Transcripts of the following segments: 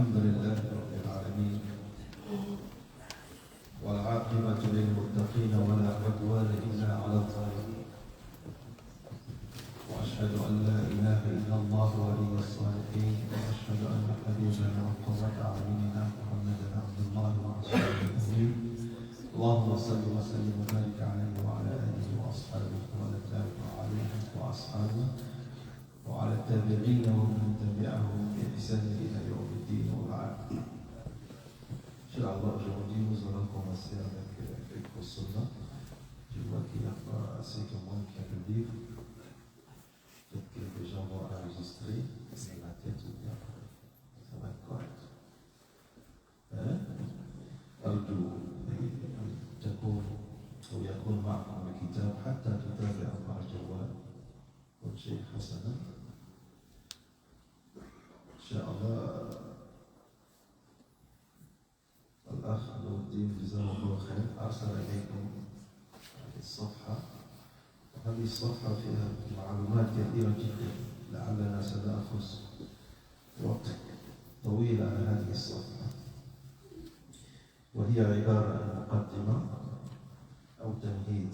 الحمد لله رب العالمين والعاقبة للمتقين ولا عدوان إلا على الظالمين وأشهد أن لا إله إلا الله ولي الصالحين وأشهد أن حبيبنا وقرة أعيننا محمدا عبد الله ورسوله اللهم صل وسلم وبارك عليه وعلى آله وأصحابه وعلى التابعين عليه وأصحابه وعلى التابعين ومن تبعهم بإحسان إلى يوم الدين وبعد. Inch'Allah, aujourd'hui nous allons commencer avec le Sunna. Je vois qu'il n'y a pas assez de monde qui a le livre. Peut-être que les gens vont enregistrer dans la tête ou bien ça va être correct. أرجو تكون أو يكون معكم الكتاب حتى تتابعوا مع الجوال كل شيء حسنا إن شاء الله. الأخ نور الدين جزاه الله خير أرسل إليكم هذه الصفحة، وهذه الصفحة فيها معلومات كثيرة جدا لعلنا سنأخذ وقت طويل على هذه الصفحة، وهي عبارة عن مقدمة أو تمهيد،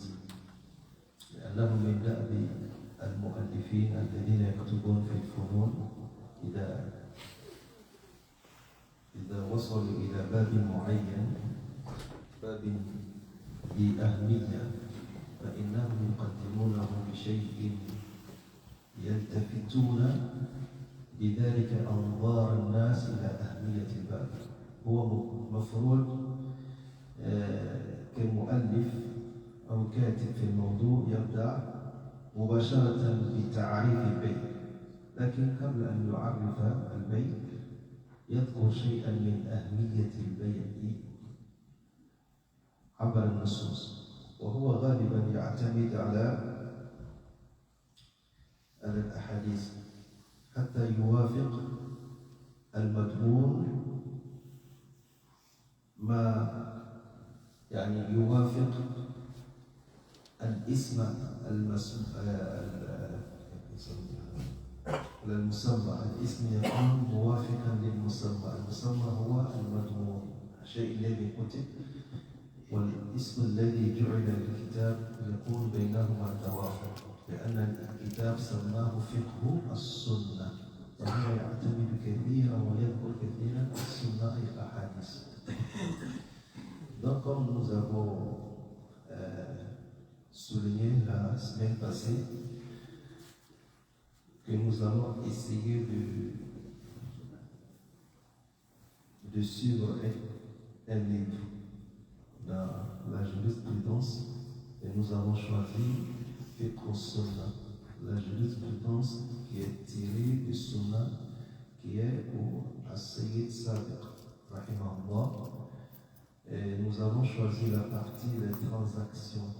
لأنه من دأب المؤلفين الذين يكتبون في الفنون إذا وصلوا إلى باب معين، باب بأهمية، فإنهم يقدمونه بشيء يلتفتون بذلك أنظار الناس إلى أهمية الباب. هو مفروض كمؤلف أو كاتب في الموضوع يبدأ مباشرة بتعريف البيت، لكن قبل أن يعرف البيت يذكر شيئا من أهمية البيع عبر النصوص، وهو غالبا يعتمد على الأحاديث حتى يوافق المضمون ما يعني يوافق الاسم المسمى، الاسم يكون موافقا للمسمى، المسمى هو المضمون، الشيء الذي كتب، والاسم الذي جعل للكتاب يكون بينهما توافق، لأن الكتاب سماه فقه السنة، وهو يعتمد كثيرا ويذكر كثيرا السنة et الأحاديث. Donc comme nous avons souligné la semaine passée que nous allons essayer de suivre un livre dans la jurisprudence, et nous avons choisi Fiqh Sunna, la jurisprudence qui est tirée du Sunna, qui est pour As-Sayyid Sabiq rahimahullah. Et nous avons choisi la partie des transactions,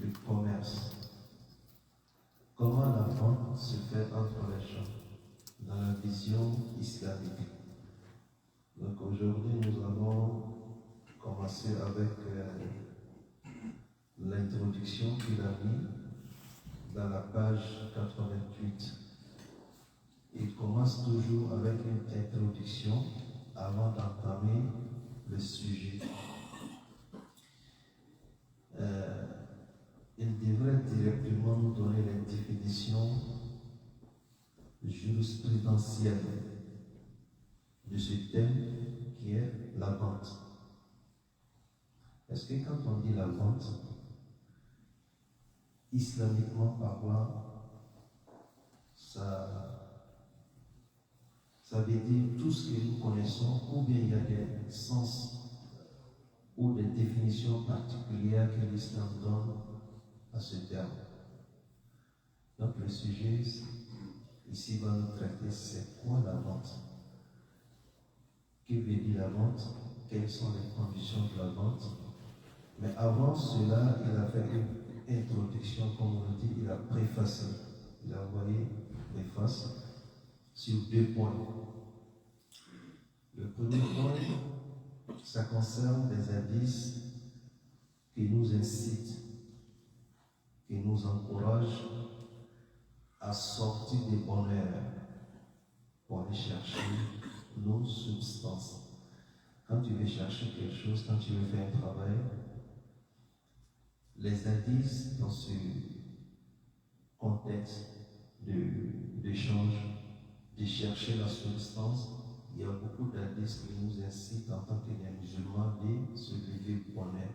du commerce. Comment la vente se fait entre les gens dans la vision islamique. Donc aujourd'hui nous allons commencer avec l'introduction qu'il a mis dans la page 88. Il commence toujours avec une introduction avant d'entamer le sujet. Il devrait directement nous donner la définition jurisprudentielle de ce thème qui est la vente. Est-ce que quand on dit la vente, islamiquement parlant, ça veut dire tout ce que nous connaissons, ou bien il y a des sens ou des définitions particulières que l'islam donne à ce terme. Donc le sujet ici va nous traiter c'est quoi la vente, que veut dire la vente, quelles sont les conditions de la vente. Mais avant cela, il a fait une introduction, comme on le dit, il a préfacé, il a envoyé préface sur 2 points. Le premier point, ça concerne les hadiths qui nous incitent, qui nous encouragent à sortir des bonheurs pour aller chercher nos substances. Quand tu veux chercher quelque chose, quand tu veux faire un travail, les indices dans ce contexte d'échange, de chercher la substance, il y a beaucoup d'indices qui nous incitent en tant que musulmans de se lever bonheur.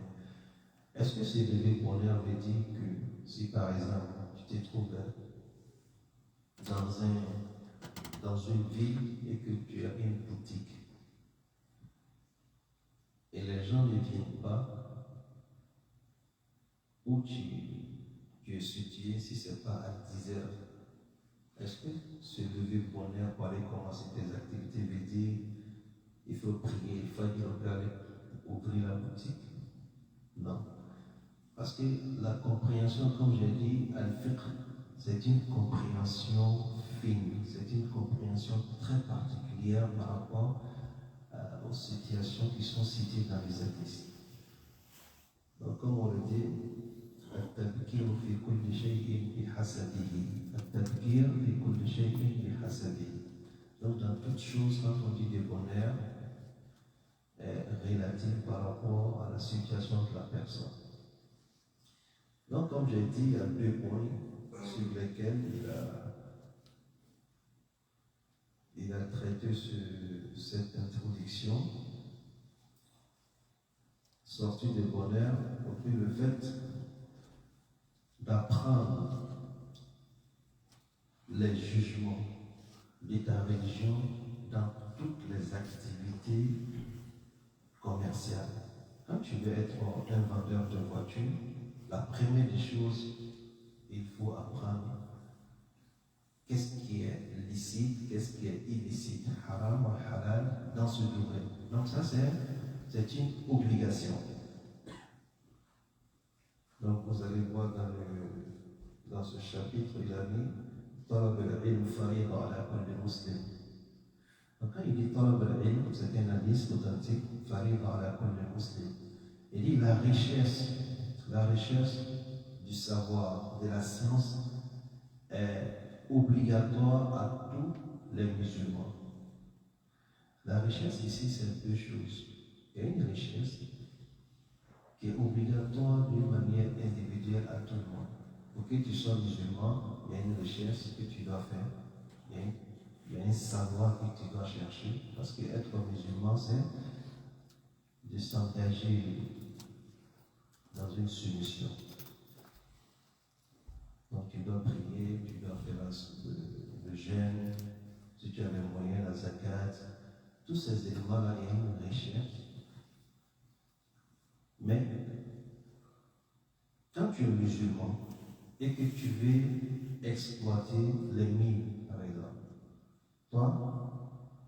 Est-ce que se lever bonheur veut dire que si par exemple tu te trouves dans une ville et que tu as une boutique et les gens ne viennent pas où tu es situé si ce n'est pas à 10 heures, est-ce que se lever bonheur pour aller commencer tes activités veut dire il faut prier, il faut aller ouvrir la boutique? Non. Parce que la compréhension, comme j'ai dit, al-fiqh, c'est une compréhension fine, c'est une compréhension très particulière par rapport aux situations qui sont citées dans les hadiths. Donc, comme on le dit, التذكير في كل شيء بحسبه. التذكير في كل شيء بحسبه. Donc, dans toute chose, quand on dit de bonheur, est relative par rapport à la situation de la personne. Donc, comme j'ai dit, il y a 2 points sur lesquels il a traité cette introduction. Sortie de bonheur, et puis le fait d'apprendre les jugements de ta religion dans toutes les activités commerciales. Quand tu veux être un vendeur de voitures, la première des choses, il faut apprendre qu'est-ce qui est licite, qu'est-ce qui est illicite, haram ou halal dans ce domaine. Donc ça c'est une obligation. Donc vous allez voir dans ce chapitre, il a mis طلب العلم فريضة على كل مسلم. Donc quand il dit طلب العلم, c'est un hadith authentique, فريضة على كل مسلم. Il dit la richesse du savoir, de la science est obligatoire à tous les musulmans. La richesse ici, c'est 2 choses. Il y a une richesse qui est obligatoire d'une manière individuelle à tout le monde. Pour que tu sois musulman, il y a une richesse que tu dois faire. Il y a un savoir que tu dois chercher. Parce qu'être musulman, c'est de s'engager dans une soumission. Donc tu dois prier, tu dois faire le jeûne, si tu as les moyens, la zakat. Tous ces éléments-là, il y a une richesse. Mais quand tu es musulman et que tu veux exploiter les mines, par exemple, toi,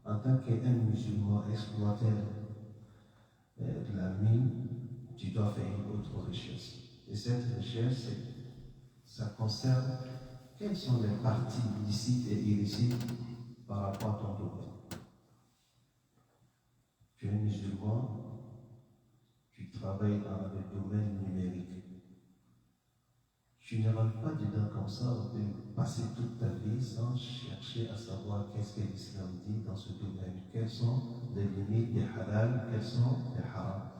en tant qu'un musulman exploiteur de la mine, tu dois faire une autre richesse. Et cette richesse, ça concerne quelles sont les parties licites et illicites par rapport à ton domaine. Tu es musulman, tu travailles dans le domaine numérique. Tu ne rentres pas dedans comme ça, on peut passer toute ta vie sans chercher à savoir qu'est-ce que l'islam dit dans ce domaine. Quelles sont les limites des halal, quelles sont les haram.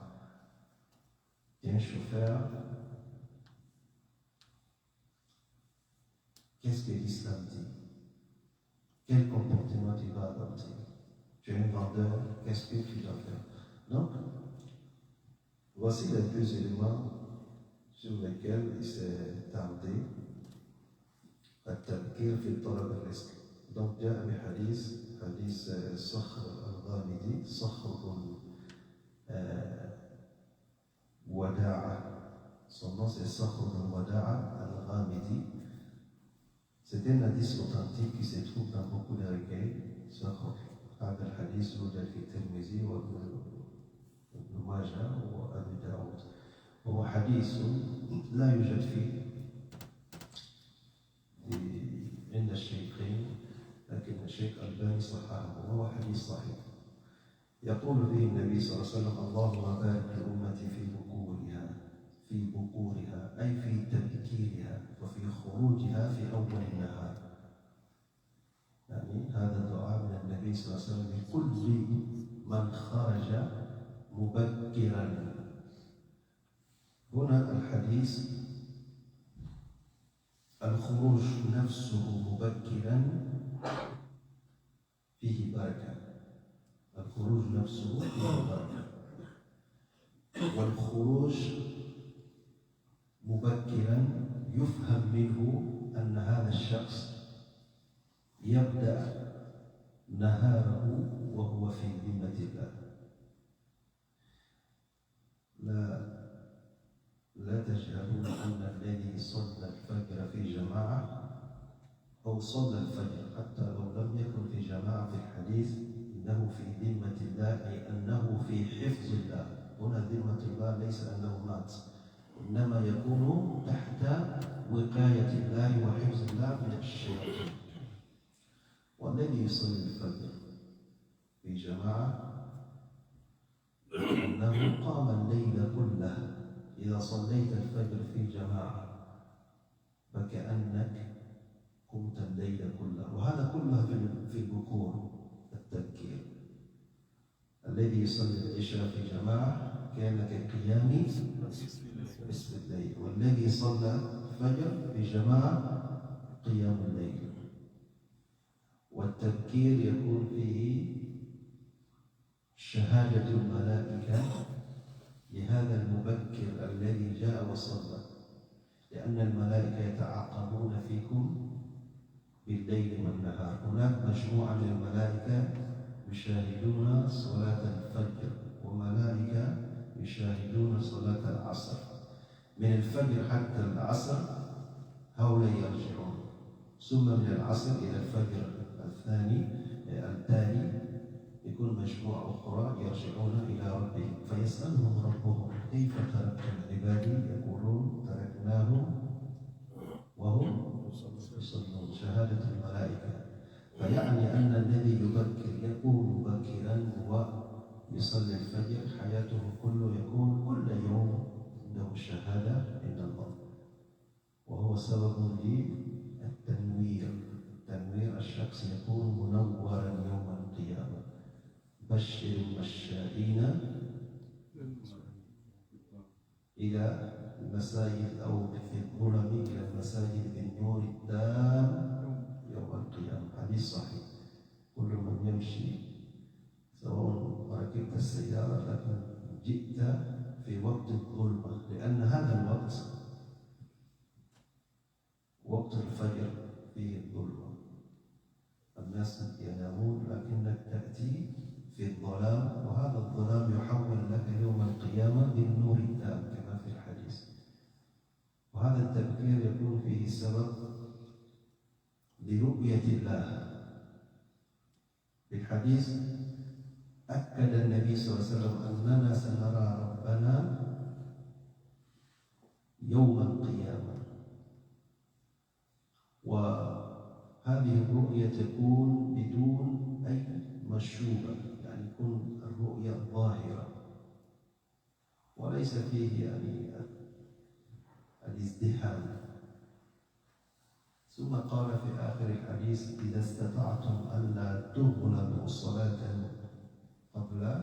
Tu es un chauffeur. Qu'est-ce que l'islam dit? Quel comportement tu dois adopter? Tu es un vendeur, qu'est-ce que tu dois faire? Donc, voici les 2 éléments sur lesquels il s'est tardé. التذكير في طلب الرزق. Donc, جاء حديث صخر الغامدي صخر الوداعة. Son nom c'est صخر الوداعة الغامدي. C'est un hadith authentique qui se trouve dans beaucoup de recueils. هذا الحديث وجد في الترمذي وابن ماجه وابي داود. هو حديث لا يوجد فيه عند الشيخين، لكن الشيخ الألباني صححه وهو حديث صحيح. يقول به النبي صلى الله عليه وسلم: اللهم بارك لأمتي في بكورها أي في تبكيرها وفي خروجها في أول النهار. يعني هذا الدعاء من النبي صلى الله عليه وسلم لكل من خرج مبكرا. هنا الحديث الخروج نفسه مبكرا فيه بركة، الخروج نفسه فيه بركة، والخروج مبكرا يفهم منه أن هذا الشخص يبدأ نهاره وهو في ذمة الله. لا تجهلون أن الذي صلى الفجر في جماعة أو صلى الفجر حتى لو لم يكن في جماعة في الحديث إنه في ذمة الله، أي أنه في حفظ الله. هنا ذمة الله ليس أنه مات، إنما يكون تحت وقاية الله وحفظ الله من الشيطان. والذي يصلي الفجر في جماعة أنه قام الليل كله. إذا صليت الفجر في جماعة فكأنك قمت الليل كله، وهذا كله في البكور التبكير. الذي يصلي العشاء في جماعة كان كقيام نصف الليل، والذي صلى الفجر في جماعة قيام الليل. والتبكير يكون فيه شهادة الملائكة لهذا المبكر الذي جاء وصلى، لأن الملائكة يتعاقبون فيكم بالليل والنهار. هناك مجموعة من الملائكة يشاهدون صلاة الفجر، وملائكة يشاهدون صلاة العصر. من الفجر حتى العصر هؤلاء يرجعون، ثم من العصر إلى الفجر التالي يكون مجموعة أخرى يرجعون إلى ربهم، فيسألهم ربهم كيف تركتم عبادي؟ يقولون تركناهم وهم يصلون. شهادة الملائكة. فيعني أن الذي يبكر يكون مبكرا ويصلي الفجر، حياته كله يكون كل يوم عنده شهادة من الله، وهو سبب للتنوير. تنوير الشخص يكون منورا يوم القيامة. بشر المشائين إلى المساجد أو في الظلم إلى المساجد بالنور التام يوم القيامة. حديث صحيح. كل من يمشي سواء ركبت السيارة لكن جئت في وقت الظلمة، لأن هذا الوقت وقت الفجر فيه الظلمة، الناس ينامون لكنك تأتي في الظلام، وهذا الظلام يحول لك يوم القيامة بالنور التام كما في الحديث. وهذا التبكير يكون فيه سبب لرؤية الله. في الحديث أكد النبي صلى الله عليه وسلم أننا سنرى ربنا يوم القيامة، وهذه الرؤية تكون بدون أي مشوبة، يعني يكون الرؤية ظاهرة وليس فيه يعني الازدحام. ثم قال في آخر الحديث إذا استطعتم ألا تغلبوا صلاة قبل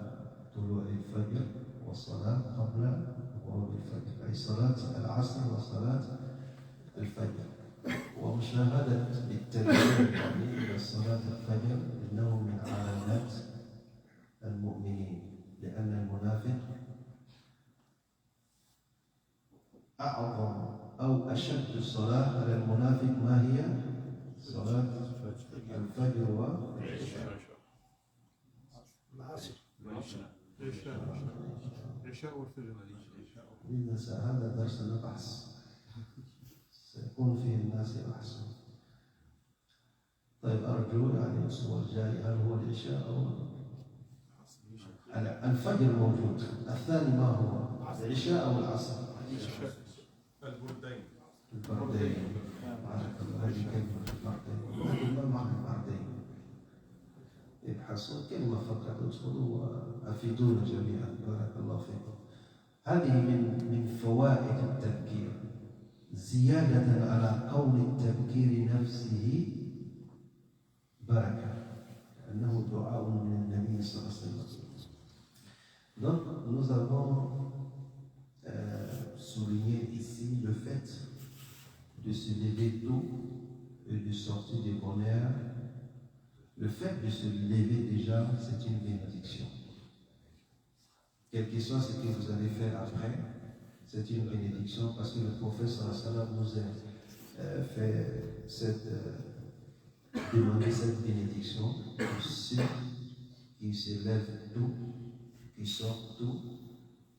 طلوع الفجر وصلاة قبل غروب الفجر، أي صلاة العصر وصلاة الفجر. ومشاهدة بالتبكير يعني إلى صلاة الفجر إنه من علامات المؤمنين، لأن المنافق أعظم أو أشد الصلاة على المنافق ما هي؟ صلاة الفجر والعشاء. العشاء والفجر. هذا درسنا بحث سيكون فيه الناس يبحثون. طيب أرجو يعني الأسبوع الجاي هل هو العشاء أو الفجر موجود؟ الثاني ما هو؟ العشاء أو العصر؟ البردين. هذه كلمة البردين، لكن ما معنى البردين؟ ابحثوا كلمة فقط ادخلوا وأفيدونا جميعا. بارك الله فيكم. هذه من فوائد التبكير، زيادة على كون التبكير نفسه بركة. أنه دعاء من النبي صلى الله عليه وسلم. Donc, nous avons souligné ici le fait de se lever tôt et de sortir de bonne heure. Le fait de se lever déjà, c'est une bénédiction. Quel que soit ce que vous allez faire après, c'est une bénédiction parce que le prophète sallallahu nous a fait demander cette bénédiction pour ceux qui se lèvent tôt, qui sortent tôt,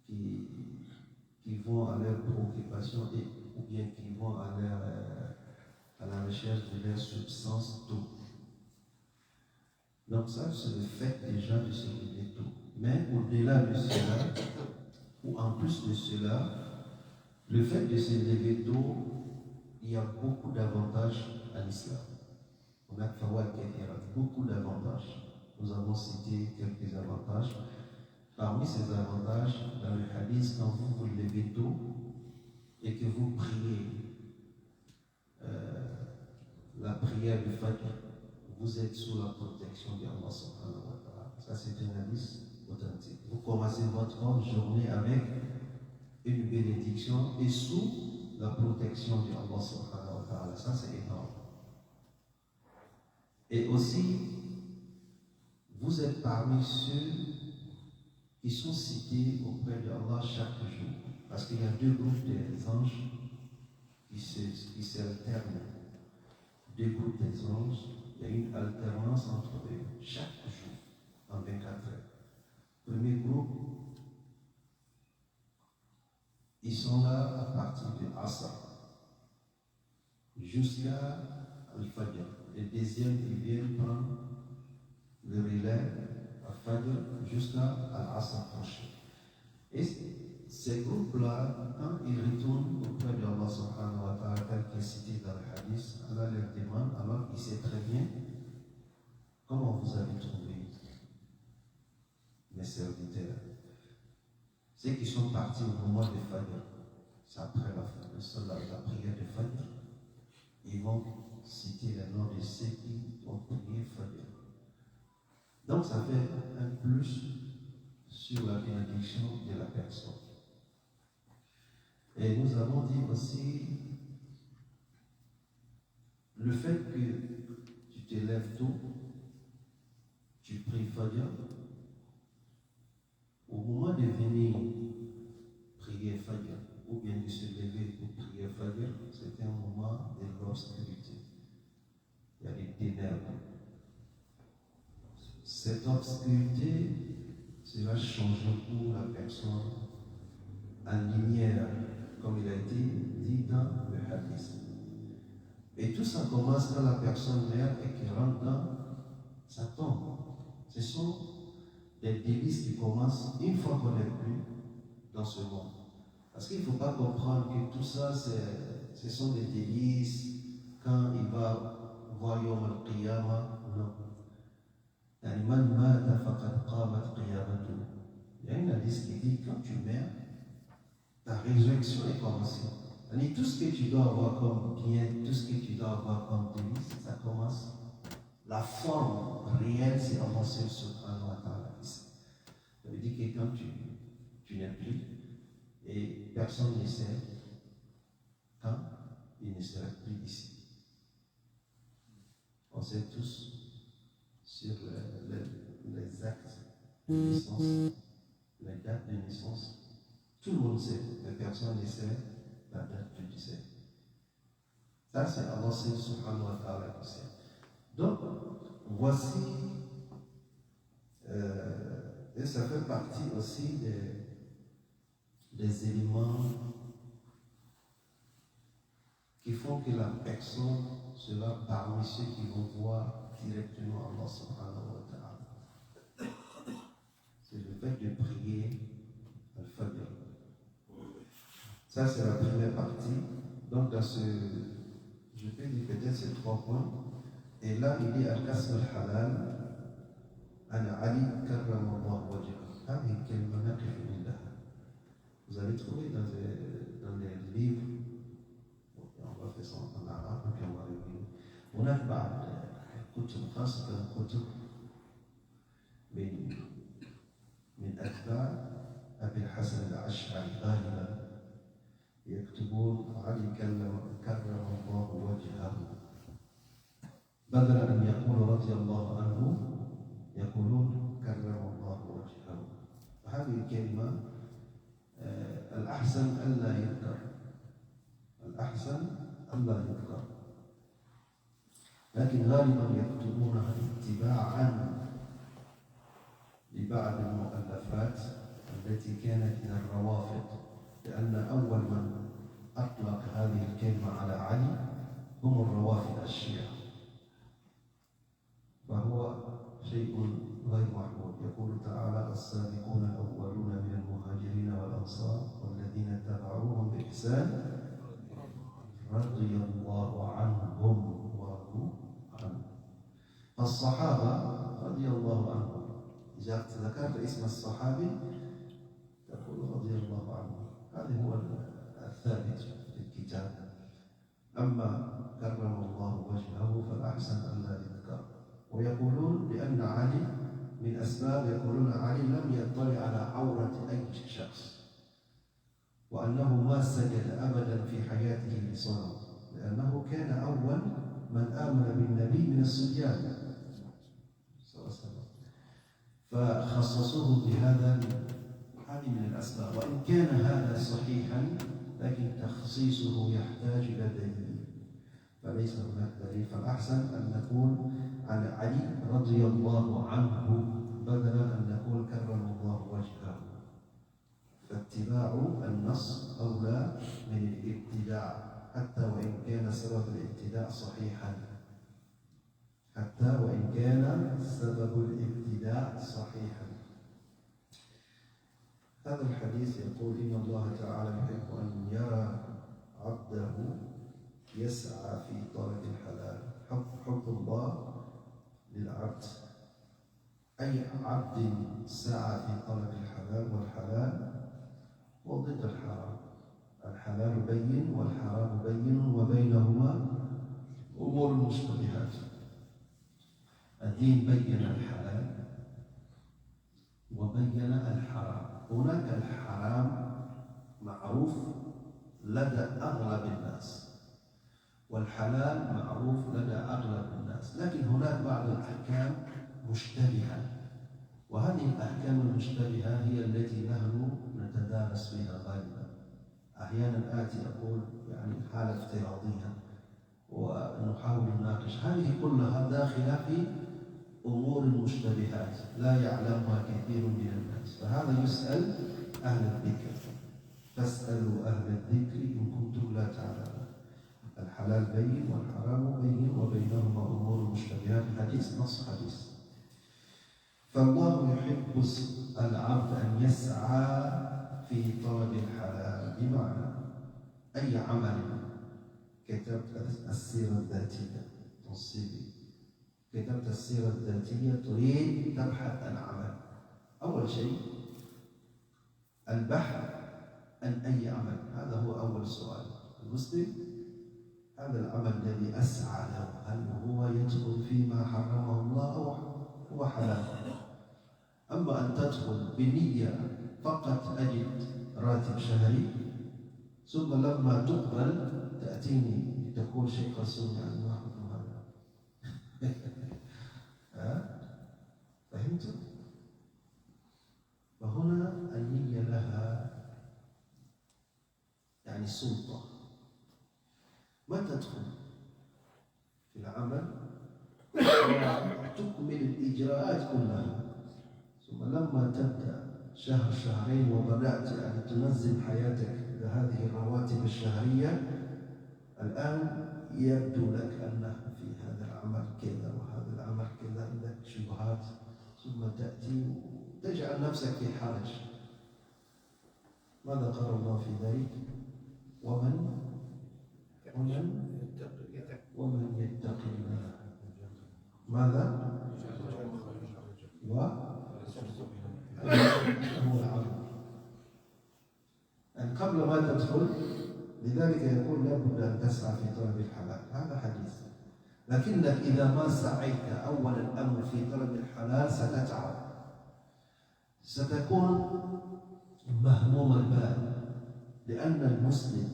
qui vont à leur préoccupation ou bien qui vont à la recherche de leur substance tôt. Donc ça, c'est le fait déjà de se lever tôt. Mais au-delà de cela, ou en plus de cela, le fait de se lever tôt, il y a beaucoup d'avantages à l'islam. On a beaucoup d'avantages. Nous avons cité quelques avantages. Parmi ces avantages, dans le hadith, quand vous vous levez tôt et que vous priez la prière du Fajr, vous êtes sous la protection d'Allah subhanahu wa ta'ala. Ça, c'est un hadith authentique. Vous commencez votre journée avec une bénédiction et sous la protection d'Allah subhanahu wa ta'ala. Ça, c'est énorme. Et aussi, vous êtes parmi ceux qui sont cités auprès d'Allah chaque jour. Parce qu'il y a deux groupes des anges qui s'alternent. Deux groupes des anges, il y a une alternance entre eux chaque jour en 24 heures. Premier groupe, ils sont là à partir de Asa jusqu'à Al-Fajr. Les deuxièmes, ils viennent prendre le relais à Fajr jusqu'à Al-Asa prochain. Et ces groupes-là, quand ils retournent auprès d'Allah subhanahu wa ta'ala, tel qu'il est cité dans le hadith, Allah leur demande, alors il sait très bien comment vous avez trouvé mes serviteurs. Ceux qui sont partis au moment de Fajr, c'est après la prière de Fajr, ils vont citer les noms de ceux qui ont prié Fajr. Donc ça fait un plus sur la bénédiction de la personne. Et nous avons dit aussi le fait que tu te lèves tôt, tu pries Fajr, au moment de venir prier Fajr, ou bien de se lever pour prier Fajr, c'est un moment de l'obscurité. Il y a des ténèbres. Cette obscurité sera changée pour la personne en lumière, comme il a été dit dans le hadith. Et tout ça commence quand la personne meurt et qu'elle rentre dans sa tombe. Ce sont des délices qui commencent une fois qu'on n'est plus dans ce monde. Parce qu'il ne faut pas comprendre que tout ça, ce sont des délices quand il va voir Yom al-Qiyamah. Non. Il y a une hadith qui dit quand tu meurs, ta résurrection est commencée. Tout ce que tu dois avoir comme bien, tout ce que tu dois avoir comme délice, ça commence. La forme réelle, c'est Allah subhanahu wa ta'ala. Ça veut dire que quand tu n'es plus, et personne ne sait quand il ne sera plus ici. On sait tous sur les actes de naissance, les dates de naissance. Tout le monde sait, mais personne ne sait la date du décès. Ça, c'est Allah subhanahu wa ta'ala qui sait. Donc, voici, et ça fait partie aussi des éléments qui font que la personne sera parmi ceux qui vont voir directement Allah subhanahu wa ta'ala. C'est le fait de prier Al-Fajr. Ça, c'est la première partie. Donc, dans je peux dire peut-être ces 3 points. Et là, il dit Al-Kasr al-Halal, Ana Ali karramallahu wajhah. Vous allez trouver dans les livres, on va faire ça en arabe, puis on va revenir. On a pas de kutub, خاصة الكتب من أتباع أبي الحسن الأشعري غالبا يكتبون علي كرم الله وجهه، بدلا أن يقولوا رضي الله عنه يقولون كرم الله وجهه. هذه الكلمة الأحسن ألا يذكر، الأحسن ألا يذكر، لكن غالبا يكتبونها اتباعا لبعض المؤلفات التي كانت من الروافض، لأن أول من أطلق هذه الكلمة على علي هم الروافض الشيعة، فهو شيء غير محمود. يقول تعالى: السابقون الأولون من المهاجرين والأنصار والذين اتبعوهم بإحسان رضي الله عنهم ورضوا عنه. الصحابة رضي الله عنهم، إذا ذكرت اسم الصحابي تقول رضي الله عنه، هذا هو الثابت في الكتاب. أما كرم الله وجهه فالأحسن أن لا يذكر. ويقولون بأن علي من أسباب، يقولون علي لم يطلع على عورة أي شخص، وأنه ما سجد أبدا في حياته لصنم، لأنه كان أول من آمن بالنبي من الصبيان، فخصصوه بهذا. هذه من الأسباب، وإن كان هذا صحيحا لكن تخصيصه يحتاج إلى دليل، فليس هناك دليل. فالأحسن أن نقول على علي رضي الله عنه بدلا أن نقول كرم الله وجهه، فاتباع النص أولى من الابتداع، حتى وإن كان سبب الابتداع صحيحا، حتى وإن كان سبب الابتداع صحيحا. هذا الحديث يقول: إن الله تعالى يحب أن يرى عبده يسعى في طلب الحلال. حب الله للعبد، أي عبد سعى في طلب الحلال، والحلال وضد الحرام. الحلال بين والحرام بين، وبينهما أمور مشتبهات. الدين بين الحلال وبين الحرام. هناك الحرام معروف لدى أغلب الناس، والحلال معروف لدى أغلب الناس، لكن هناك بعض الأحكام مشتبهة، وهذه الأحكام المشتبهة هي التي نحن نتدارس بها غالبا. أحيانا آتي أقول يعني حالة افتراضية ونحاول نناقش، هذه كلها داخلة في أمور مشتبهات لا يعلمها كثير من الناس، فهذا يسأل أهل الذكر، فاسألوا أهل الذكر إن كنتم لا تعلمون. الحلال بين والحرام بين، وبينهما أمور مشتبهات. حديث نص حديث. فالله يحب العبد أن يسعى في طلب الحلال، بمعنى أي عمل كتبت السيرة الذاتية تنصيبي، كتبت السيرة الذاتية تريد تبحث عن عمل، أول شيء البحث عن أي عمل، هذا هو أول سؤال. المسلم هذا العمل الذي أسعى له هل هو يدخل فيما حرمه الله أو هو حلال؟ أما أن تدخل بنية فقط أجد راتب شهري، ثم لما تقبل تأتيني تقول شيخ رسول يعني ما حكم هذا؟ فهمتم؟ فهنا النية لها يعني سلطة. ما تدخل في العمل وتكمل الإجراءات كلها، ثم لما تبدأ شهر شهرين وبدأت يعني تنظم حياتك بهذه الرواتب الشهرية، الآن يبدو لك أن في هذا العمل كذا وهذا العمل كذا، عندك شبهات، ثم تأتي وتجعل نفسك في حرج. ماذا قال الله في ذلك؟ ومن يتق الله ماذا؟ هو العمل. يعني قبل ما تدخل، لذلك يقول لابد أن تسعى في طلب الحلال، هذا حديث. لكنك إذا ما سعيت أول الأمر في طلب الحلال ستتعب، ستكون مهموم البال، لأن المسلم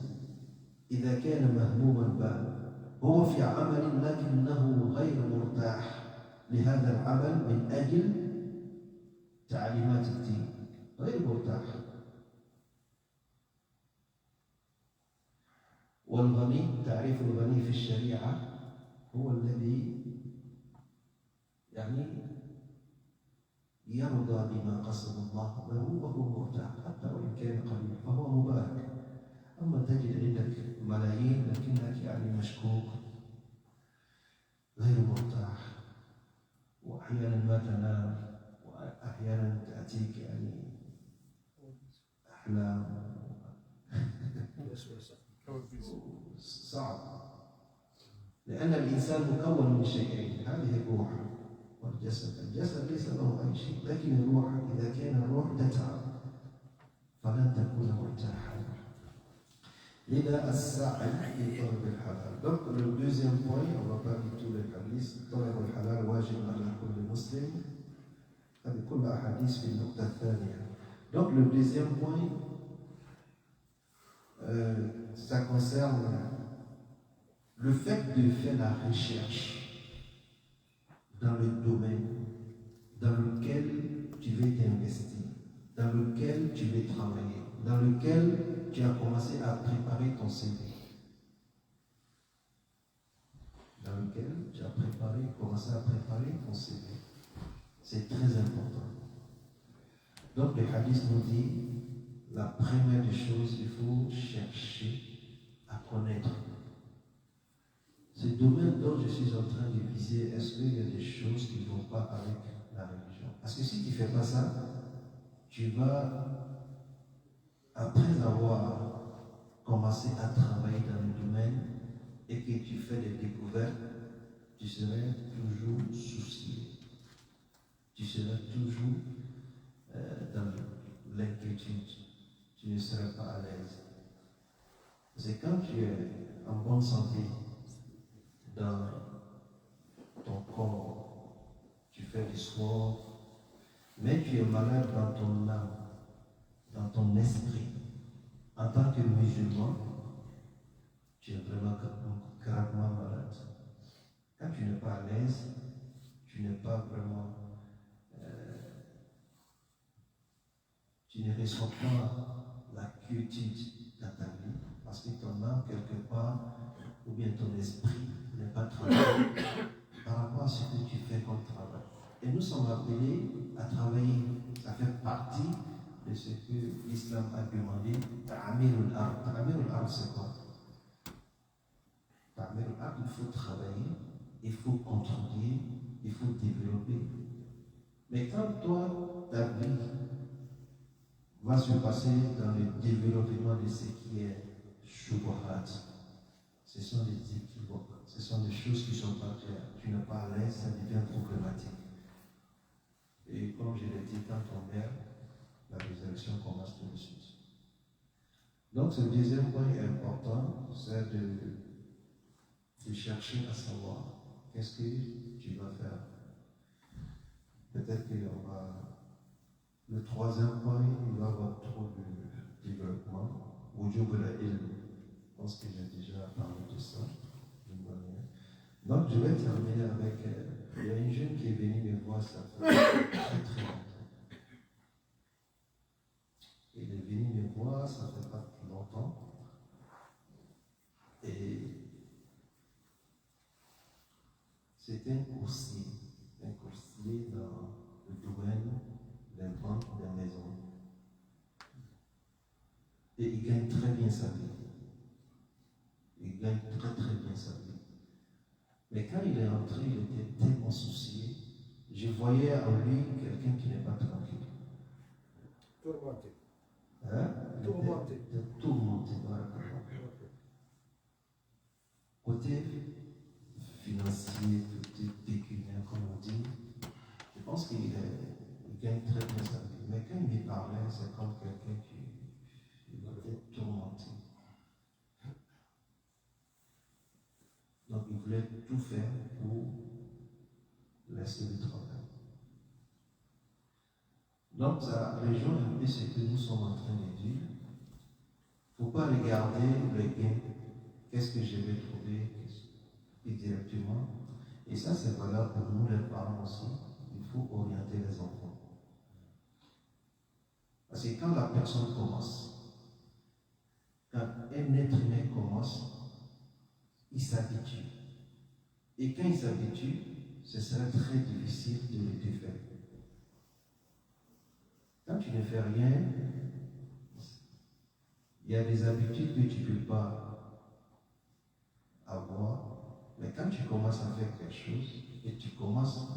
إذا كان مهموم البال هو في عمل لكنه غير مرتاح لهذا العمل من أجل تعليمات الدين، غير مرتاح. والغني، تعريف الغني في الشريعة هو الذي يعني يرضى بما قسم الله له وهو مرتاح حتى وإن كان قليل فهو مبارك. أما تجد عندك ملايين لكنك يعني مشكوك غير مرتاح، وأحيانا ما تنام، وأحيانا تأتيك يعني أحلام صعب، لأن الإنسان مكون من شيئين، هذه الروح والجسد. الجسد ليس له أي شيء، لكن الروح إذا كان الروح تتعب فلن تكون مرتاحا. لذا السعي في طلب الحلال. Donc le deuxième point, on va pas dire tous les hadiths, طلب الحلال واجب على كل مسلم. هذه كل أحاديث في النقطة الثانية. Donc le deuxième point, ça concerne le fait de faire la recherche dans le domaine dans lequel tu veux t'investir, dans lequel tu veux travailler, dans lequel tu as commencé à préparer ton CV. Dans lequel tu as commencé à préparer ton CV. C'est très important. Donc le hadith nous dit, la première des choses, il faut chercher à connaître. Ce domaine dont je suis en train de viser, est-ce qu'il y a des choses qui ne vont pas avec la religion? Parce que si tu ne fais pas ça, tu vas, après avoir commencé à travailler dans le domaine et que tu fais des découvertes, tu serais toujours soucié. Tu serais toujours dans l'inquiétude. Tu ne serais pas à l'aise. C'est quand tu es en bonne santé dans ton corps, tu fais du sport, mais tu es malade dans ton âme, dans ton esprit. En tant que musulman, tu es vraiment gravement malade. Quand tu n'es pas à l'aise, tu n'es pas vraiment, tu ne reçois pas la quiétude dans ta vie, parce que ton âme, quelque part, ou bien ton esprit n'est pas travaillé par rapport à ce que tu fais comme travail. Et nous sommes appelés à travailler, ça fait partie de ce que l'islam a demandé. Ta'amirul ard. Ta'amirul ard, c'est quoi? Ta'amirul ard, il faut travailler, il faut contrôler, il faut développer. Mais quand toi, ta vie va se passer dans le développement de ce qui est shubuhat, ce sont des équivoques, ce sont des choses qui ne sont pas claires. Tu n'es pas à l'aise, ça devient problématique. Et comme je l'ai dit, quand on meurt, la résurrection commence tout de suite. Donc ce deuxième point est important, c'est de chercher à savoir qu'est-ce que tu vas faire. Peut-être qu'on va... Le troisième point, il va y avoir trop de développement. Wujub al-ilm. Je pense que j'ai déjà parlé de ça. Donc je vais terminer avec... il y a une jeune qui est venue me voir, ça fait très très longtemps. Il est venu me voir, ça fait pas longtemps. Et c'était un coursier dans le domaine des ventes des maisons. Et il gagne très bien sa vie. Il gagne très très bien sa vie. Mais quand il est entré, il était tellement soucié. Je voyais en lui quelqu'un qui n'est pas tranquille. Tourmenté. Hein? Tourmenté. Tourmenté. Côté financier, côté pécuniaire, comme on dit, je pense qu'il gagne très bien sa vie. Mais quand il me parlait, c'est comme quelqu'un qui était tourmenté. Donc il voulait tout faire pour laisser le travail. Donc, ça rejoint un peu ce que nous sommes en train de dire. Il ne faut pas regarder le gain, qu'est-ce que je vais trouver directement. Et ça, c'est valable pour nous, les parents aussi. Il faut orienter les enfants. Parce que quand la personne commence, quand un être humain commence, il s'habitue. Et quand il s'habitue, ce serait très difficile de le défaire. Quand tu ne fais rien, il y a des habitudes que tu ne peux pas avoir. Mais quand tu commences à faire quelque chose, et tu commences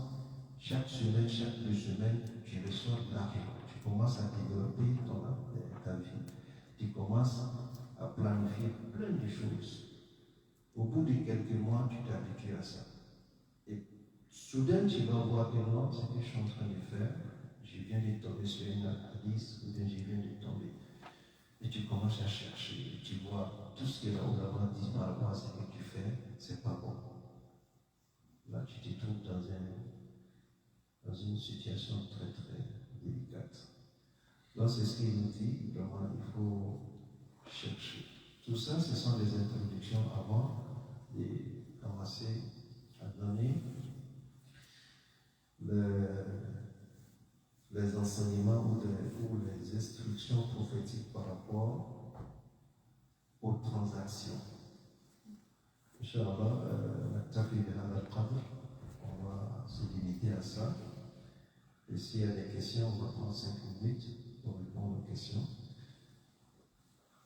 chaque semaine, chaque 2 semaines, tu reçois de l'argent. Tu commences à développer ta vie. Tu commences à planifier plein de choses. Au bout de quelques mois, tu t'habitues à ça. Et soudain, tu vas voir que non, ce que je suis en train de faire, je viens de tomber sur une hadith, ou bien je viens de tomber. Et tu commences à chercher, et tu vois tout ce que là ulama dit par rapport à ce que tu fais, c'est pas bon. Là, tu te trouves dans une situation très très délicate. Donc, c'est ce qu'il nous dit, vraiment, il faut chercher. Tout ça, ce sont des introductions avant de commencer à donner les enseignements ou les instructions prophétiques par rapport aux transactions. Inch'Allah, on va se limiter à ça. Et s'il y a des questions, on va prendre 5 minutes pour répondre aux questions.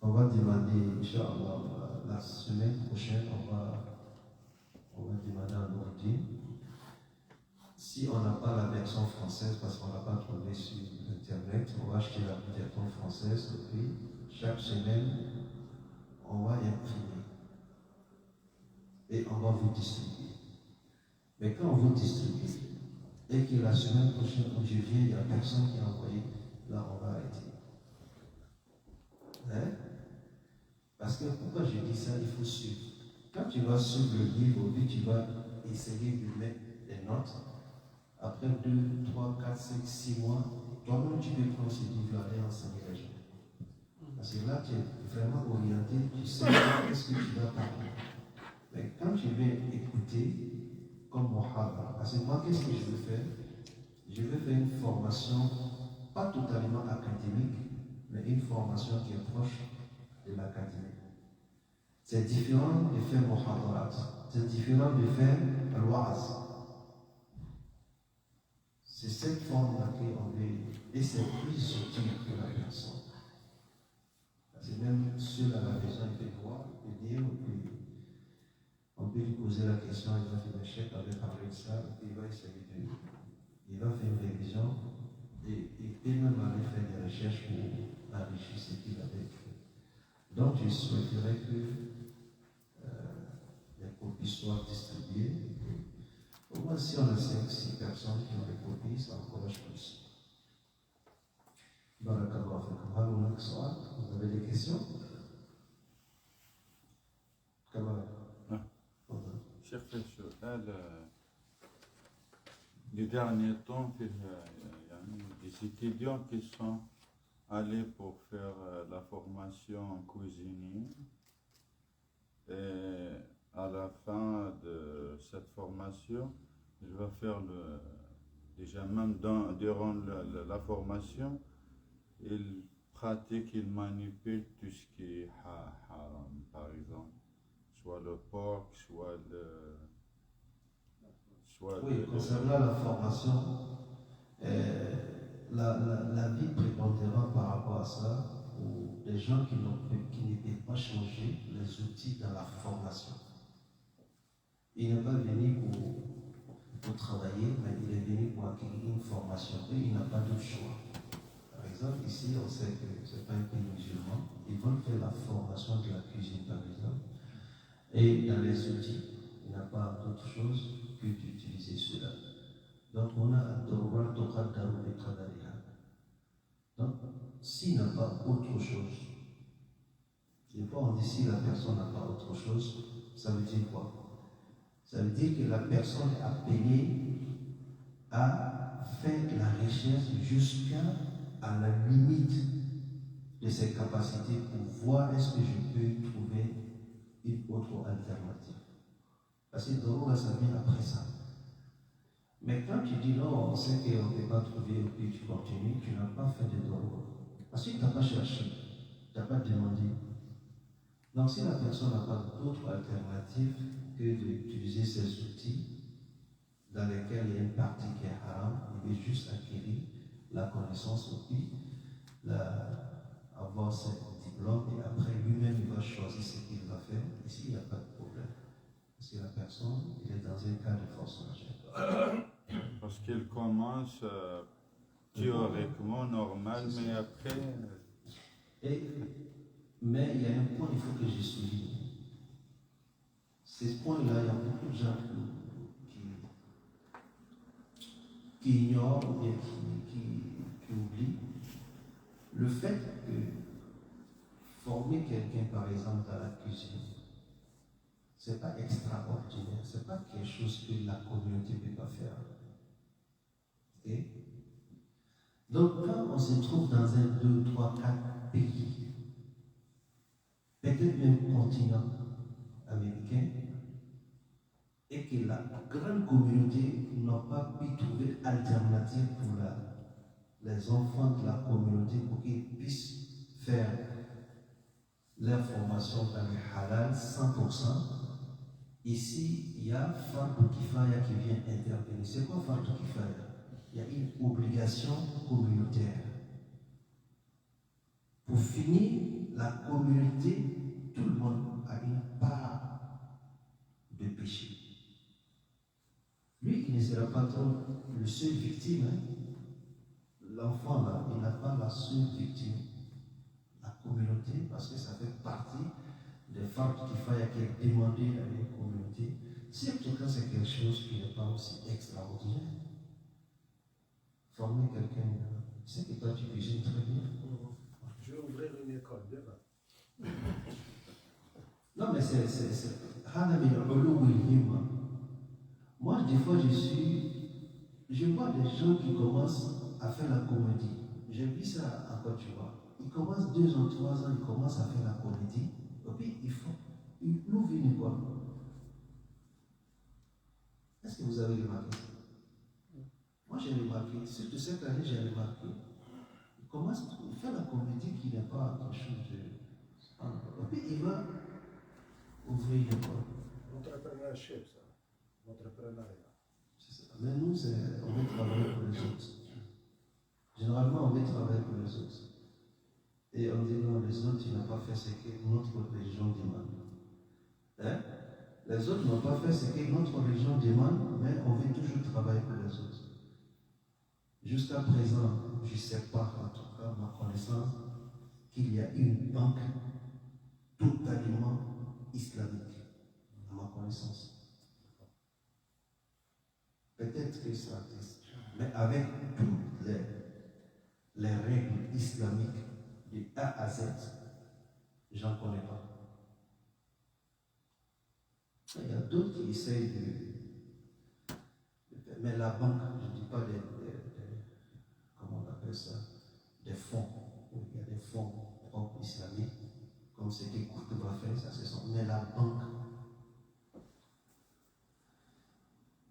On va demander, Inch'Allah, la semaine prochaine, on va demander à Nourdine. Si on n'a pas la version française, parce qu'on n'a pas trouvé sur Internet, on va acheter la version française, et puis chaque semaine, on va imprimer. Et on va vous distribuer. Mais quand on vous distribue, et que la semaine prochaine, où je viens, il n'y a personne qui a envoyé, là, on va arrêter. Hein? Parce que pourquoi je dis ça, il faut suivre. Quand tu vas suivre le livre, puis tu vas essayer de mettre des notes, après 2, 3, 4, 5, 6 mois, toi-même tu peux prendre ce livre et enseigner les gens. Parce que là, tu es vraiment orienté, tu sais qu'est-ce que tu vas parler. Mais quand tu viens écouter, comme Mohara, parce que moi, qu'est-ce que je veux faire? Je veux faire une formation, pas totalement académique, mais une formation qui est proche de l'académie. C'est différent de faire Mohadarat, c'est différent de faire Al-Wa'az. C'est cette forme-là qu'on veut, et c'est plus utile que la personne. Parce que même seul à la maison, il peut voir, il peut dire, on peut lui poser la question, il va faire un chèque, on va parler de ça, il va essayer il va faire une révision, et il peut même aller faire des recherches pour enrichir ce qu'il avait écrit. Donc, je souhaiterais que les copies soient distribuées. Au moins, si on a 5-6 personnes qui ont des copies, ça encourage plus. Barakallah fikum. Vous avez des questions? Comment? Cheikh السؤال les derniers temps, il y a des étudiants qui sont allés pour faire la formation cuisinier et à la fin de cette formation, il va faire déjà même durant la formation, il pratique, il manipule tout ce qui est haram, par exemple. Soit le porc, soit oui, concernant la formation, la vie prépondérante par rapport à ça, ou les gens qui ne peuvent pas changer les outils dans la formation. Il n'est pas venu pour travailler, mais il est venu pour acquérir une formation et il n'a pas d'autre choix. Par exemple, ici, on sait que ce n'est pas un pays musulman, ils vont faire la formation de la cuisine, par exemple. Et dans les outils, il n'y a pas d'autre chose que d'utiliser cela. Donc, on a un droit de qadariha. Donc, s'il n'a pas autre chose, des fois on dit si la personne n'a pas autre chose, ça veut dire quoi? Ça veut dire que la personne est appelée à fait la recherche jusqu'à la limite de ses capacités pour voir est-ce que je peux trouver une autre alternative. Parce que Doro, ça vient après ça. Mais quand tu dis non, on sait qu'on ne peut pas trouver et puis tu continues, tu n'as pas fait de Doro. Parce que tu n'as pas cherché, tu n'as pas demandé. Donc si la personne n'a pas d'autre alternative que d'utiliser ces outils dans lesquels il y a une partie qui est haram, il veut juste acquérir la connaissance et puis avoir ses diplômes et après lui-même il va choisir ce qu'il va faire. Ici il n'y a pas de problème. Parce que la personne, il est dans un cas de force majeure. Parce qu'il commence théoriquement normal, mais après. Mais il y a un point qu'il faut que je souligne. Ce point-là, il y a beaucoup de gens qui ignorent ou bien qui oublient le fait que former quelqu'un, par exemple, dans la cuisine, ce n'est pas extraordinaire, ce n'est pas quelque chose que la communauté ne peut pas faire. Okay? Donc, quand on se trouve dans un 2, 3, 4 pays, peut-être même continent américain, et que la grande communauté n'a pas pu trouver alternative pour les enfants de la communauté pour qu'ils puissent faire leur formation dans le halal 100%. Ici, il y a Fardu Kifaya qui vient intervenir. C'est quoi Fardu Kifaya? Il y a une obligation communautaire. Pour finir, la communauté, tout le monde a une part de péché. Lui, il ne sera pas trop le seul victime. L'enfant, là, il n'a pas la seule victime. La communauté, parce que ça fait partie des Fardu Kifaya qui est demandé à une communauté. Surtout quand c'est quelque chose qui n'est pas aussi extraordinaire. Former quelqu'un, c'est que toi tu cuisines très bien. Je vais ouvrir une école demain. Non, mais c'est. Moi, des fois, je vois des gens qui commencent à faire la comédie. J'ai vu ça à Côte d'Ivoire. Ils commencent 2 ans, 3 ans, ils commencent à faire la comédie. Et puis, ils ouvrent une école. Est-ce que vous avez remarqué ça? Moi, j'ai remarqué, surtout cette année, j'ai remarqué, il commence à faire la comédie qui n'est pas quelque chose de. Et puis, il va ouvrir une école. Entrepreneurship, ça. Entrepreneuriat. C'est ça. Mais nous, on veut travailler pour les autres. Généralement, on veut travailler pour les autres. Et on dit non, les autres, ils n'ont pas fait ce que notre religion demande. Hein? Les autres n'ont pas fait ce que notre religion demande, mais on veut toujours travailler pour les autres. Jusqu'à présent, je ne sais pas, en tout cas, ma connaissance, qu'il y a une banque totalement islamique, à ma connaissance. Peut-être que ça existe, mais avec toutes les règles islamiques de A à Z, j'en connais pas. Il y a d'autres qui essayent de mais la banque, je ne dis pas comment on appelle ça, des fonds. Il y a des fonds propres islamiques, comme ce que Koutou va faire, ça c'est son. Mais la banque,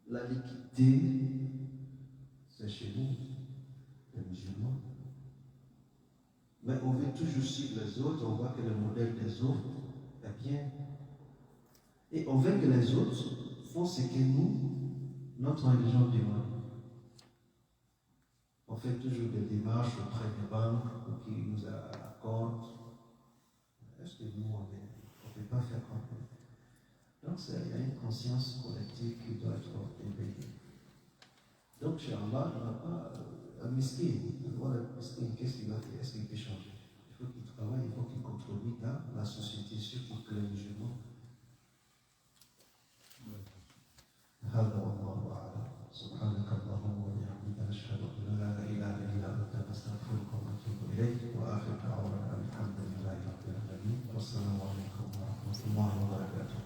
la liquidité, c'est chez nous, les musulmans. Mais on veut toujours suivre les autres, on voit que le modèle des autres est bien. Et on veut que les autres font ce que nous, notre religion demande. On fait toujours des démarches auprès des banques pour qu'ils nous accordent. Est-ce que nous, on ne peut pas faire comme eux? Donc, il y a une conscience collective qui doit être éveillée. Donc, chez Allah, il n'a pas un miskin. Qu'est-ce qu'il va faire? Est-ce qu'il peut changer? Il faut qu'il travaille, il faut qu'il contribue dans la société, surtout que les musulmans. هذا والله أعلم سبحانك اللهم وبحمدك نشهد أن لا إله إلا أنت نستغفرك ونتوب إليك وآخر دعوانا الحمد لله رب العالمين والسلام عليكم ورحمة الله وبركاته.